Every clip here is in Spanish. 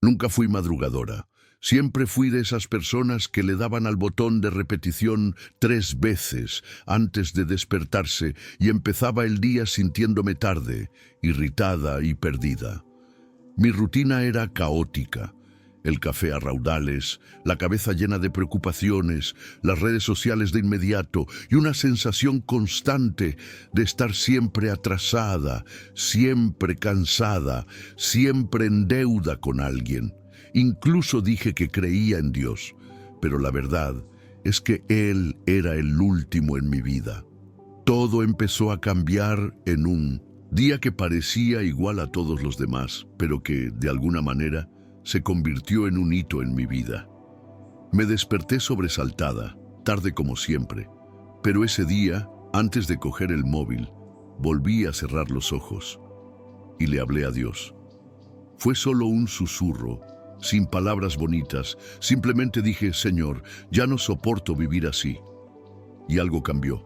Nunca fui madrugadora. Siempre fui de esas personas que le daban al botón de repetición 3 veces antes de despertarse y empezaba el día sintiéndome tarde, irritada y perdida. Mi rutina era caótica. El café a raudales, la cabeza llena de preocupaciones, las redes sociales de inmediato y una sensación constante de estar siempre atrasada, siempre cansada, siempre en deuda con alguien. Incluso dije que creía en Dios, pero la verdad es que Él era el último en mi vida. Todo empezó a cambiar en un día que parecía igual a todos los demás, pero que, de alguna manera, se convirtió en un hito en mi vida. Me desperté sobresaltada, tarde como siempre, pero ese día, antes de coger el móvil, volví a cerrar los ojos y le hablé a Dios. Fue solo un susurro, sin palabras bonitas, simplemente dije, Señor, ya no soporto vivir así. Y algo cambió.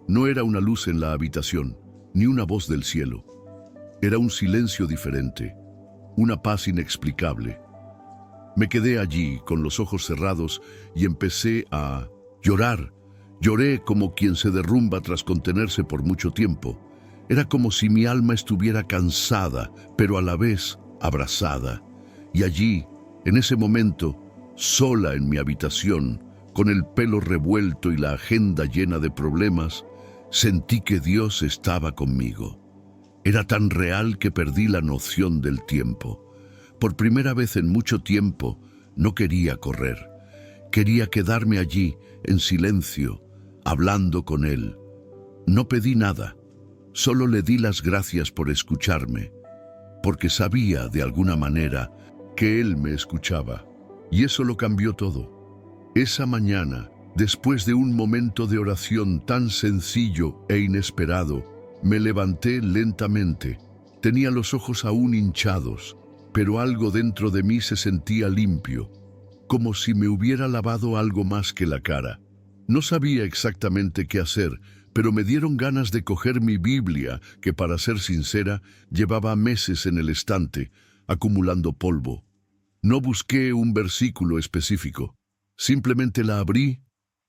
No era una luz en la habitación, ni una voz del cielo. Era un silencio diferente, una paz inexplicable. Me quedé allí con los ojos cerrados y empecé a llorar. Lloré como quien se derrumba tras contenerse por mucho tiempo. Era como si mi alma estuviera cansada, pero a la vez abrazada. Y allí, en ese momento, sola en mi habitación, con el pelo revuelto y la agenda llena de problemas, sentí que Dios estaba conmigo. Era tan real que perdí la noción del tiempo. Por primera vez en mucho tiempo, no quería correr. Quería quedarme allí, en silencio, hablando con Él. No pedí nada, solo le di las gracias por escucharme, porque sabía, de alguna manera, que Él me escuchaba. Y eso lo cambió todo. Esa mañana, después de un momento de oración tan sencillo e inesperado, me levanté lentamente. Tenía los ojos aún hinchados, pero algo dentro de mí se sentía limpio, como si me hubiera lavado algo más que la cara. No sabía exactamente qué hacer, pero me dieron ganas de coger mi Biblia, que para ser sincera, llevaba meses en el estante, acumulando polvo. No busqué un versículo específico. Simplemente la abrí,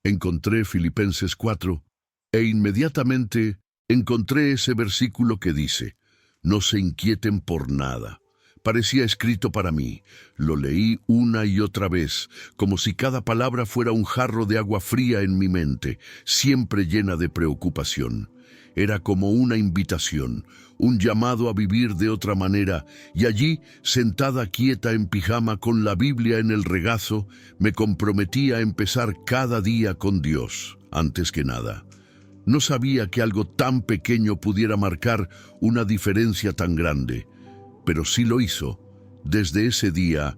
encontré Filipenses 4, e inmediatamente encontré ese versículo que dice, no se inquieten por nada. Parecía escrito para mí. Lo leí una y otra vez, como si cada palabra fuera un jarro de agua fría en mi mente, siempre llena de preocupación. Era como una invitación, un llamado a vivir de otra manera, y allí, sentada quieta en pijama con la Biblia en el regazo, me comprometí a empezar cada día con Dios, antes que nada. No sabía que algo tan pequeño pudiera marcar una diferencia tan grande, pero sí lo hizo. Desde ese día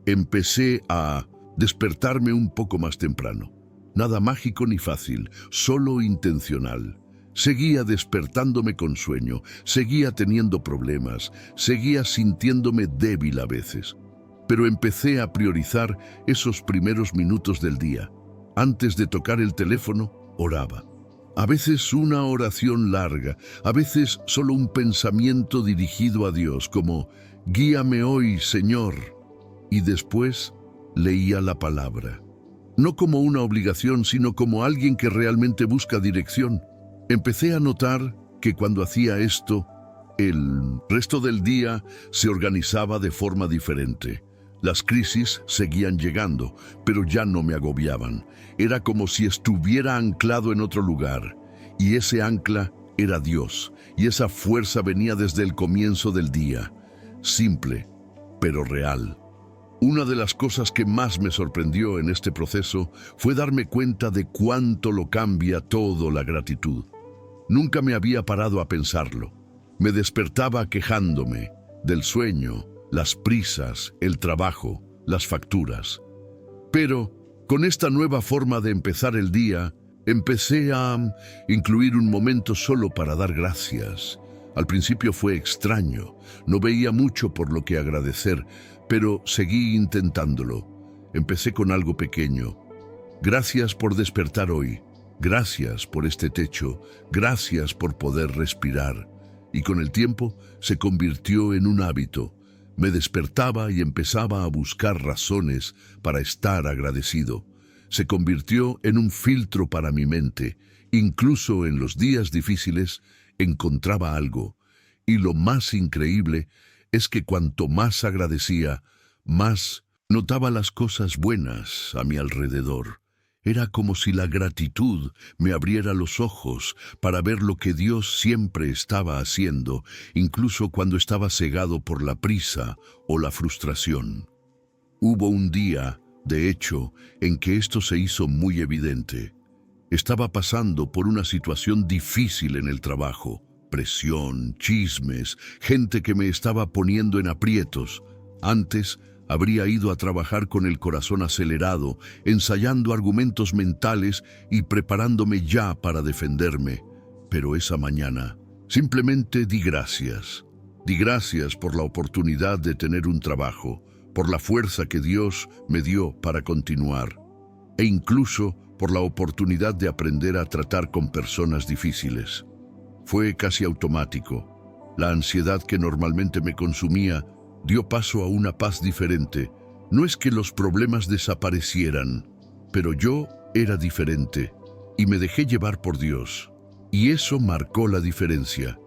empecé a despertarme un poco más temprano. Nada mágico ni fácil, solo intencional. Seguía despertándome con sueño, seguía teniendo problemas, seguía sintiéndome débil a veces. Pero empecé a priorizar esos primeros minutos del día. Antes de tocar el teléfono, oraba. A veces una oración larga, a veces solo un pensamiento dirigido a Dios, como «Guíame hoy, Señor». Y después leía la palabra. No como una obligación, sino como alguien que realmente busca dirección. Empecé a notar que cuando hacía esto, el resto del día se organizaba de forma diferente. Las crisis seguían llegando, pero ya no me agobiaban. Era como si estuviera anclado en otro lugar. Y ese ancla era Dios, y esa fuerza venía desde el comienzo del día. Simple, pero real. Una de las cosas que más me sorprendió en este proceso fue darme cuenta de cuánto lo cambia todo la gratitud. Nunca me había parado a pensarlo. Me despertaba quejándome del sueño, las prisas, el trabajo, las facturas. Pero, con esta nueva forma de empezar el día, empecé a incluir un momento solo para dar gracias. Al principio fue extraño, no veía mucho por lo que agradecer, pero seguí intentándolo. Empecé con algo pequeño. Gracias por despertar hoy. Gracias por este techo. Gracias por poder respirar. Y con el tiempo se convirtió en un hábito. Me despertaba y empezaba a buscar razones para estar agradecido. Se convirtió en un filtro para mi mente. Incluso en los días difíciles encontraba algo. Y lo más increíble es que cuanto más agradecía, más notaba las cosas buenas a mi alrededor. Era como si la gratitud me abriera los ojos para ver lo que Dios siempre estaba haciendo, incluso cuando estaba cegado por la prisa o la frustración. Hubo un día, de hecho, en que esto se hizo muy evidente. Estaba pasando por una situación difícil en el trabajo. Presión, chismes, gente que me estaba poniendo en aprietos. Antes habría ido a trabajar con el corazón acelerado, ensayando argumentos mentales y preparándome ya para defenderme. Pero esa mañana simplemente di gracias. Di gracias por la oportunidad de tener un trabajo, por la fuerza que Dios me dio para continuar, e incluso por la oportunidad de aprender a tratar con personas difíciles. Fue casi automático. La ansiedad que normalmente me consumía dio paso a una paz diferente. No es que los problemas desaparecieran, pero yo era diferente y me dejé llevar por Dios. Y eso marcó la diferencia.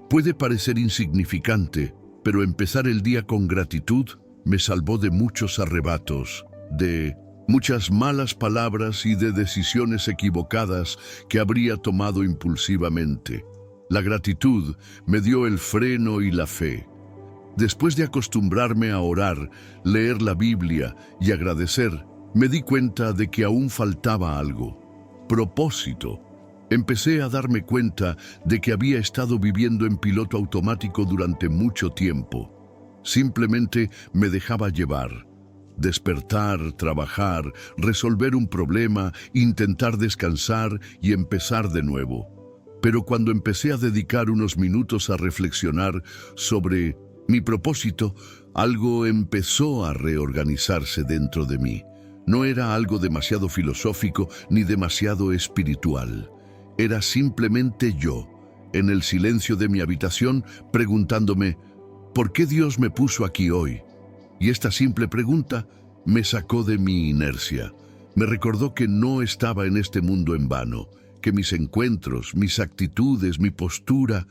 Puede parecer insignificante, pero empezar el día con gratitud me salvó de muchos arrebatos, de muchas malas palabras y de decisiones equivocadas que habría tomado impulsivamente. La gratitud me dio el freno y la fe. Después de acostumbrarme a orar, leer la Biblia y agradecer, me di cuenta de que aún faltaba algo. Propósito. Empecé a darme cuenta de que había estado viviendo en piloto automático durante mucho tiempo. Simplemente me dejaba llevar. Despertar, trabajar, resolver un problema, intentar descansar y empezar de nuevo. Pero cuando empecé a dedicar unos minutos a reflexionar sobre mi propósito, algo empezó a reorganizarse dentro de mí. No era algo demasiado filosófico ni demasiado espiritual. Era simplemente yo, en el silencio de mi habitación, preguntándome, ¿por qué Dios me puso aquí hoy? Y esta simple pregunta me sacó de mi inercia. Me recordó que no estaba en este mundo en vano, que mis encuentros, mis actitudes, mi postura,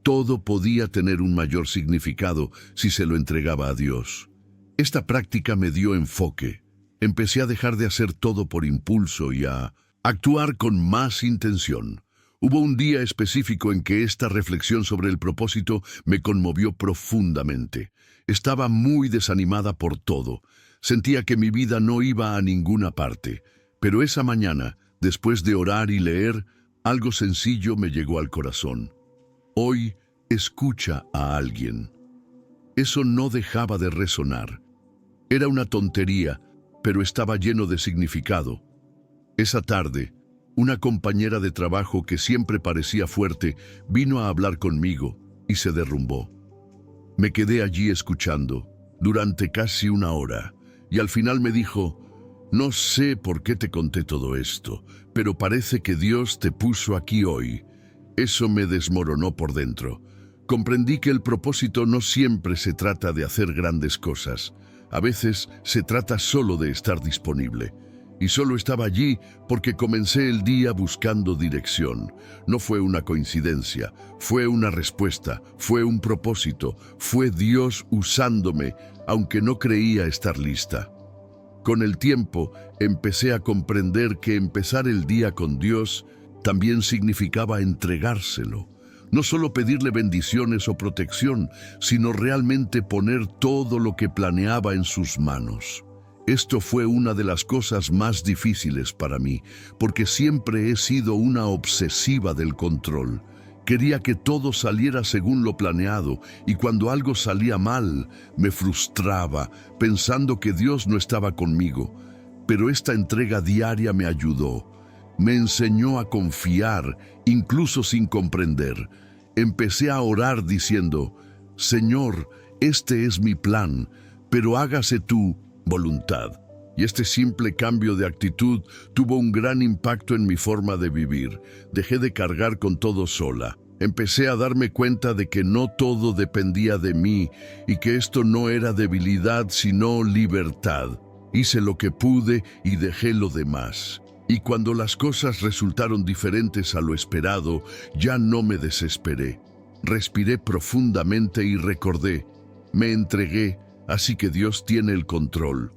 todo podía tener un mayor significado si se lo entregaba a Dios. Esta práctica me dio enfoque. Empecé a dejar de hacer todo por impulso y a actuar con más intención. Hubo un día específico en que esta reflexión sobre el propósito me conmovió profundamente. Estaba muy desanimada por todo. Sentía que mi vida no iba a ninguna parte. Pero esa mañana, después de orar y leer, algo sencillo me llegó al corazón. Hoy escucha a alguien. Eso no dejaba de resonar. Era una tontería, pero estaba lleno de significado. Esa tarde, una compañera de trabajo que siempre parecía fuerte vino a hablar conmigo y se derrumbó. Me quedé allí escuchando durante casi una hora y al final me dijo, no sé por qué te conté todo esto, pero parece que Dios te puso aquí hoy. Eso me desmoronó por dentro. Comprendí que el propósito no siempre se trata de hacer grandes cosas. A veces se trata solo de estar disponible. Y solo estaba allí porque comencé el día buscando dirección. No fue una coincidencia, fue una respuesta, fue un propósito, fue Dios usándome, aunque no creía estar lista. Con el tiempo, empecé a comprender que empezar el día con Dios también significaba entregárselo. No solo pedirle bendiciones o protección, sino realmente poner todo lo que planeaba en sus manos. Esto fue una de las cosas más difíciles para mí, porque siempre he sido una obsesiva del control. Quería que todo saliera según lo planeado, y cuando algo salía mal, me frustraba, pensando que Dios no estaba conmigo. Pero esta entrega diaria me ayudó. Me enseñó a confiar, incluso sin comprender. Empecé a orar diciendo, Señor, este es mi plan, pero hágase tu voluntad. Y este simple cambio de actitud tuvo un gran impacto en mi forma de vivir. Dejé de cargar con todo sola. Empecé a darme cuenta de que no todo dependía de mí y que esto no era debilidad sino libertad. Hice lo que pude y dejé lo demás. Y cuando las cosas resultaron diferentes a lo esperado, ya no me desesperé. Respiré profundamente y recordé, me entregué, así que Dios tiene el control.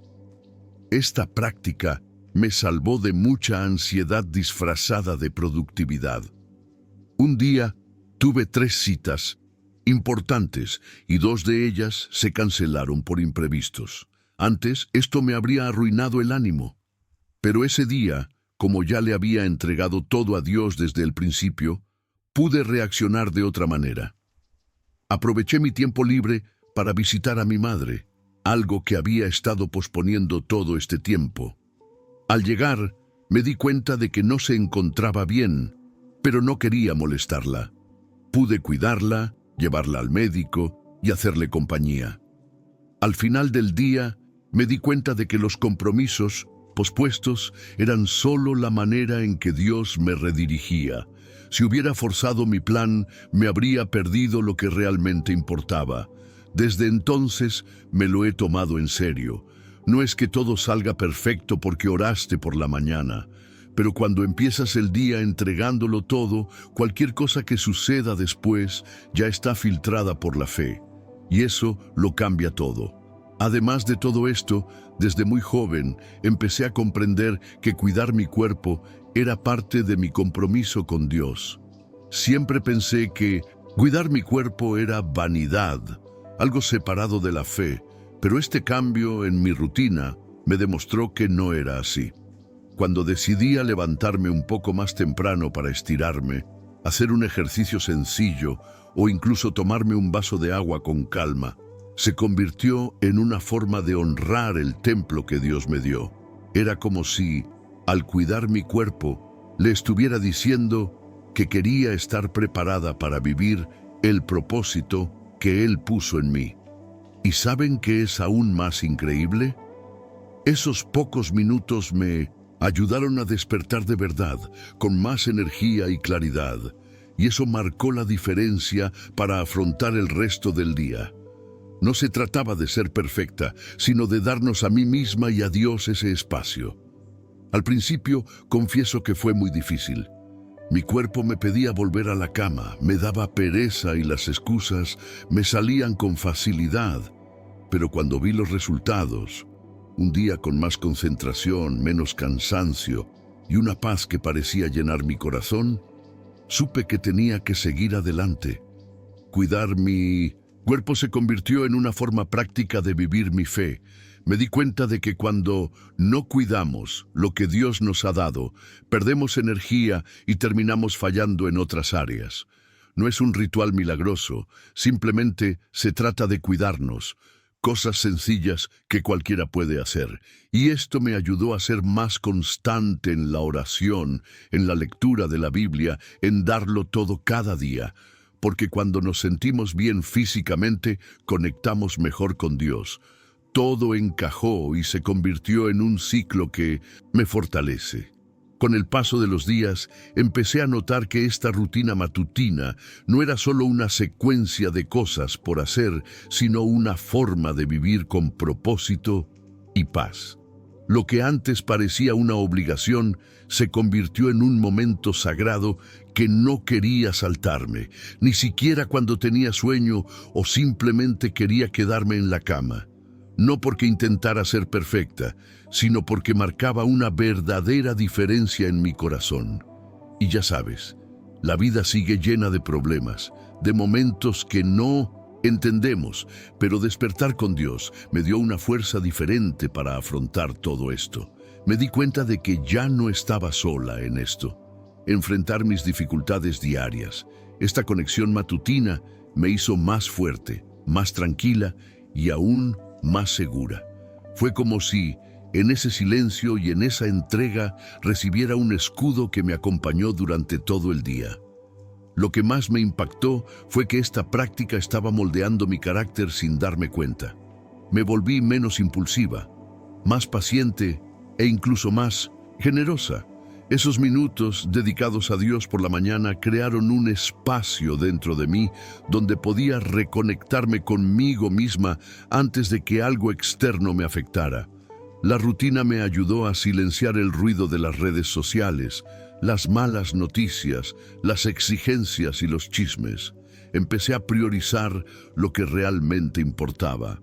Esta práctica me salvó de mucha ansiedad disfrazada de productividad. Un día tuve 3 citas importantes y 2 de ellas se cancelaron por imprevistos. Antes, esto me habría arruinado el ánimo. Pero ese día, como ya le había entregado todo a Dios desde el principio, pude reaccionar de otra manera. Aproveché mi tiempo libre para visitar a mi madre, algo que había estado posponiendo todo este tiempo. Al llegar, me di cuenta de que no se encontraba bien, pero no quería molestarla. Pude cuidarla, llevarla al médico y hacerle compañía. Al final del día, me di cuenta de que los compromisos pospuestos eran solo la manera en que Dios me redirigía. Si hubiera forzado mi plan, me habría perdido lo que realmente importaba. Desde entonces me lo he tomado en serio. No es que todo salga perfecto porque oraste por la mañana, pero cuando empiezas el día entregándolo todo, cualquier cosa que suceda después ya está filtrada por la fe. Y eso lo cambia todo. Además de todo esto, desde muy joven empecé a comprender que cuidar mi cuerpo era parte de mi compromiso con Dios. Siempre pensé que cuidar mi cuerpo era vanidad, algo separado de la fe, pero este cambio en mi rutina me demostró que no era así. Cuando decidí a levantarme un poco más temprano para estirarme, hacer un ejercicio sencillo o incluso tomarme un vaso de agua con calma, se convirtió en una forma de honrar el templo que Dios me dio. Era como si, al cuidar mi cuerpo, le estuviera diciendo que quería estar preparada para vivir el propósito que Él puso en mí. ¿Y saben qué es aún más increíble? Esos pocos minutos me ayudaron a despertar de verdad, con más energía y claridad, y eso marcó la diferencia para afrontar el resto del día. No se trataba de ser perfecta, sino de darnos a mí misma y a Dios ese espacio. Al principio, confieso que fue muy difícil. Mi cuerpo me pedía volver a la cama, me daba pereza y las excusas me salían con facilidad. Pero cuando vi los resultados, un día con más concentración, menos cansancio y una paz que parecía llenar mi corazón, supe que tenía que seguir adelante. Cuidar mi cuerpo se convirtió en una forma práctica de vivir mi fe. Me di cuenta de que cuando no cuidamos lo que Dios nos ha dado, perdemos energía y terminamos fallando en otras áreas. No es un ritual milagroso, simplemente se trata de cuidarnos. Cosas sencillas que cualquiera puede hacer. Y esto me ayudó a ser más constante en la oración, en la lectura de la Biblia, en darlo todo cada día. Porque cuando nos sentimos bien físicamente, conectamos mejor con Dios. Todo encajó y se convirtió en un ciclo que me fortalece. Con el paso de los días, empecé a notar que esta rutina matutina no era solo una secuencia de cosas por hacer, sino una forma de vivir con propósito y paz. Lo que antes parecía una obligación se convirtió en un momento sagrado que no quería saltarme, ni siquiera cuando tenía sueño o simplemente quería quedarme en la cama. No porque intentara ser perfecta, sino porque marcaba una verdadera diferencia en mi corazón. Y ya sabes, la vida sigue llena de problemas, de momentos que no entendemos, pero despertar con Dios me dio una fuerza diferente para afrontar todo esto. Me di cuenta de que ya no estaba sola en esto. Enfrentar mis dificultades diarias, esta conexión matutina me hizo más fuerte, más tranquila y aún más segura. Fue como si, en ese silencio y en esa entrega, recibiera un escudo que me acompañó durante todo el día. Lo que más me impactó fue que esta práctica estaba moldeando mi carácter sin darme cuenta. Me volví menos impulsiva, más paciente e incluso más generosa. Esos minutos dedicados a Dios por la mañana crearon un espacio dentro de mí donde podía reconectarme conmigo misma antes de que algo externo me afectara. La rutina me ayudó a silenciar el ruido de las redes sociales, las malas noticias, las exigencias y los chismes. Empecé a priorizar lo que realmente importaba.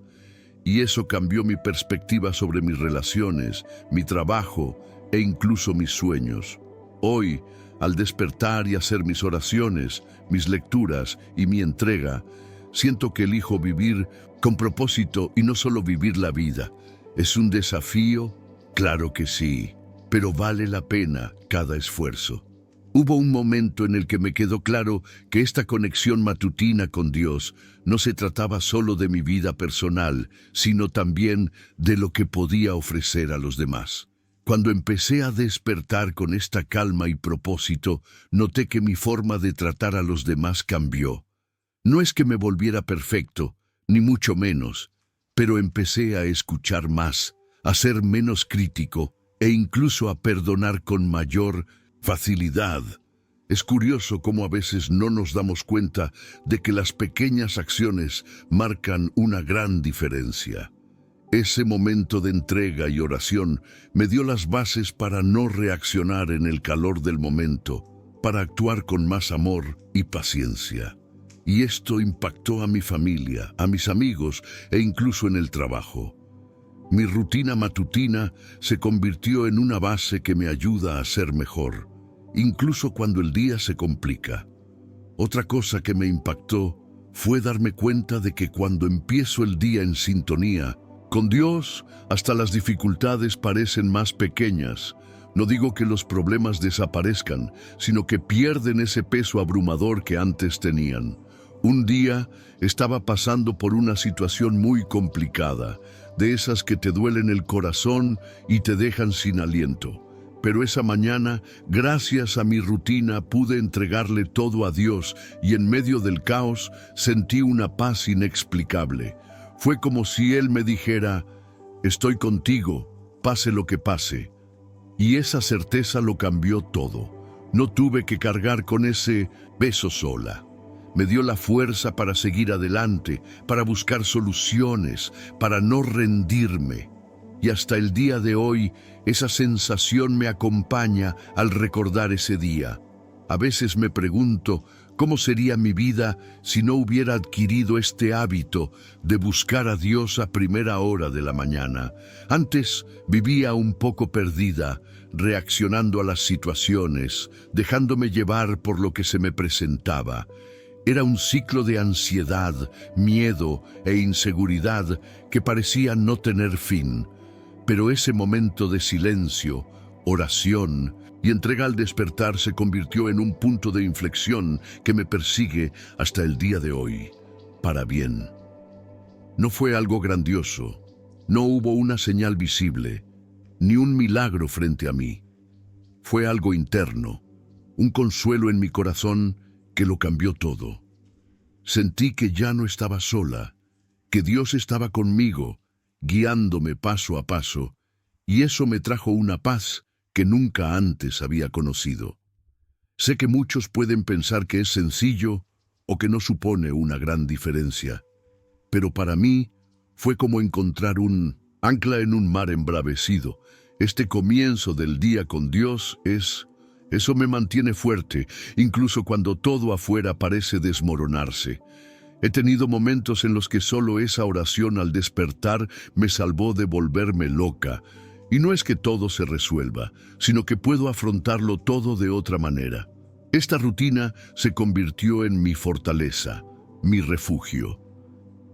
Y eso cambió mi perspectiva sobre mis relaciones, mi trabajo e incluso mis sueños. Hoy, al despertar y hacer mis oraciones, mis lecturas y mi entrega, siento que elijo vivir con propósito y no solo vivir la vida. ¿Es un desafío? Claro que sí, pero vale la pena cada esfuerzo. Hubo un momento en el que me quedó claro que esta conexión matutina con Dios no se trataba solo de mi vida personal, sino también de lo que podía ofrecer a los demás. Cuando empecé a despertar con esta calma y propósito, noté que mi forma de tratar a los demás cambió. No es que me volviera perfecto, ni mucho menos, pero empecé a escuchar más, a ser menos crítico e incluso a perdonar con mayor facilidad. Es curioso cómo a veces no nos damos cuenta de que las pequeñas acciones marcan una gran diferencia. Ese momento de entrega y oración me dio las bases para no reaccionar en el calor del momento, para actuar con más amor y paciencia. Y esto impactó a mi familia, a mis amigos e incluso en el trabajo. Mi rutina matutina se convirtió en una base que me ayuda a ser mejor, incluso cuando el día se complica. Otra cosa que me impactó fue darme cuenta de que cuando empiezo el día en sintonía con Dios, hasta las dificultades parecen más pequeñas. No digo que los problemas desaparezcan, sino que pierden ese peso abrumador que antes tenían. Un día estaba pasando por una situación muy complicada, de esas que te duelen el corazón y te dejan sin aliento. Pero esa mañana, gracias a mi rutina, pude entregarle todo a Dios y en medio del caos sentí una paz inexplicable. Fue como si Él me dijera, estoy contigo, pase lo que pase. Y esa certeza lo cambió todo. No tuve que cargar con ese peso sola. Me dio la fuerza para seguir adelante, para buscar soluciones, para no rendirme. Y hasta el día de hoy, esa sensación me acompaña al recordar ese día. A veces me pregunto, ¿cómo sería mi vida si no hubiera adquirido este hábito de buscar a Dios a primera hora de la mañana? Antes vivía un poco perdida, reaccionando a las situaciones, dejándome llevar por lo que se me presentaba. Era un ciclo de ansiedad, miedo e inseguridad que parecía no tener fin. Pero ese momento de silencio, oración y entrega al despertar se convirtió en un punto de inflexión que me persigue hasta el día de hoy, para bien. No fue algo grandioso, no hubo una señal visible, ni un milagro frente a mí. Fue algo interno, un consuelo en mi corazón que lo cambió todo. Sentí que ya no estaba sola, que Dios estaba conmigo, guiándome paso a paso, y eso me trajo una paz que nunca antes había conocido. Sé que muchos pueden pensar que es sencillo o que no supone una gran diferencia, pero para mí fue como encontrar un ancla en un mar embravecido. Este comienzo del día con Dios eso me mantiene fuerte, incluso cuando todo afuera parece desmoronarse. He tenido momentos en los que solo esa oración al despertar me salvó de volverme loca. Y no es que todo se resuelva, sino que puedo afrontarlo todo de otra manera. Esta rutina se convirtió en mi fortaleza, mi refugio.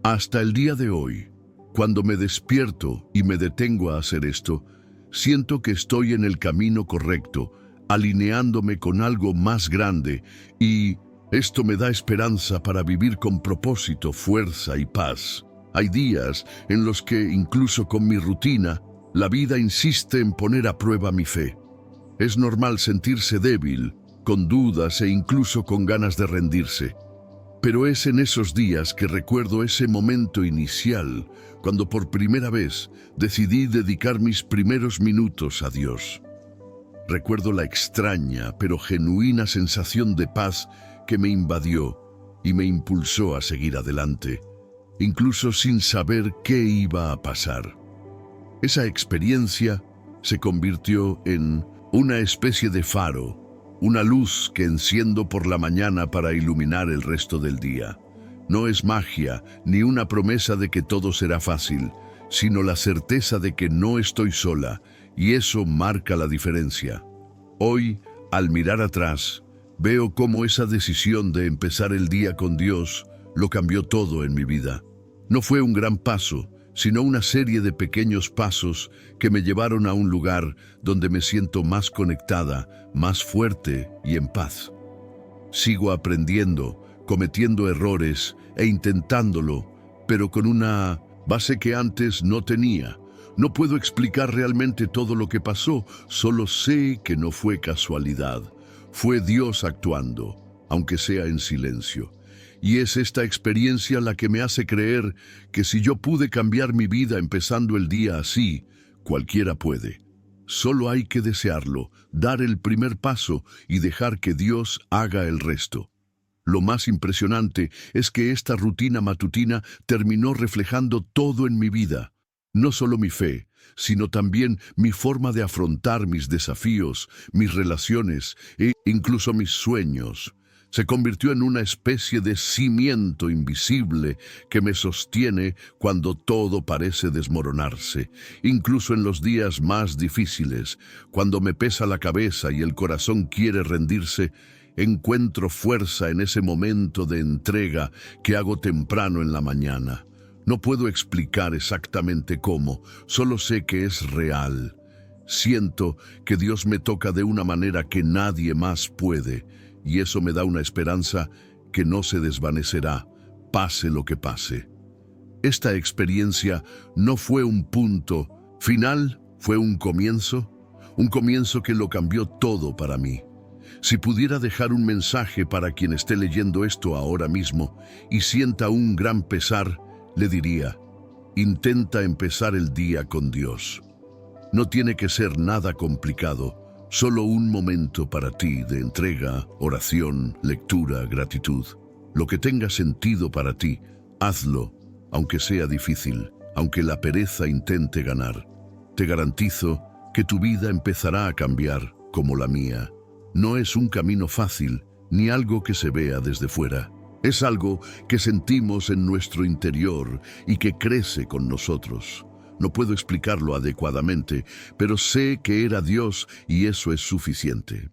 Hasta el día de hoy, cuando me despierto y me detengo a hacer esto, siento que estoy en el camino correcto, alineándome con algo más grande, y esto me da esperanza para vivir con propósito, fuerza y paz. Hay días en los que, incluso con mi rutina, la vida insiste en poner a prueba mi fe. Es normal sentirse débil, con dudas e incluso con ganas de rendirse. Pero es en esos días que recuerdo ese momento inicial, cuando por primera vez decidí dedicar mis primeros minutos a Dios. Recuerdo la extraña pero genuina sensación de paz que me invadió y me impulsó a seguir adelante, incluso sin saber qué iba a pasar. Esa experiencia se convirtió en una especie de faro, una luz que enciendo por la mañana para iluminar el resto del día. No es magia ni una promesa de que todo será fácil, sino la certeza de que no estoy sola, y eso marca la diferencia. Hoy, al mirar atrás, veo cómo esa decisión de empezar el día con Dios lo cambió todo en mi vida. No fue un gran paso, sino una serie de pequeños pasos que me llevaron a un lugar donde me siento más conectada, más fuerte y en paz. Sigo aprendiendo, cometiendo errores e intentándolo, pero con una base que antes no tenía. No puedo explicar realmente todo lo que pasó, solo sé que no fue casualidad. Fue Dios actuando, aunque sea en silencio. Y es esta experiencia la que me hace creer que si yo pude cambiar mi vida empezando el día así, cualquiera puede. Solo hay que desearlo, dar el primer paso y dejar que Dios haga el resto. Lo más impresionante es que esta rutina matutina terminó reflejando todo en mi vida. No solo mi fe, sino también mi forma de afrontar mis desafíos, mis relaciones e incluso mis sueños. Se convirtió en una especie de cimiento invisible que me sostiene cuando todo parece desmoronarse, incluso en los días más difíciles, cuando me pesa la cabeza y el corazón quiere rendirse. Encuentro fuerza en ese momento de entrega que hago temprano en la mañana. No puedo explicar exactamente cómo, solo sé que es real. Siento que Dios me toca de una manera que nadie más puede, y eso me da una esperanza que no se desvanecerá, pase lo que pase. Esta experiencia no fue un punto final, fue un comienzo que lo cambió todo para mí. Si pudiera dejar un mensaje para quien esté leyendo esto ahora mismo y sienta un gran pesar, le diría: intenta empezar el día con Dios. No tiene que ser nada complicado, solo un momento para ti de entrega, oración, lectura, gratitud. Lo que tenga sentido para ti, hazlo, aunque sea difícil, aunque la pereza intente ganar. Te garantizo que tu vida empezará a cambiar como la mía. No es un camino fácil, ni algo que se vea desde fuera. Es algo que sentimos en nuestro interior y que crece con nosotros. No puedo explicarlo adecuadamente, pero sé que era Dios y eso es suficiente.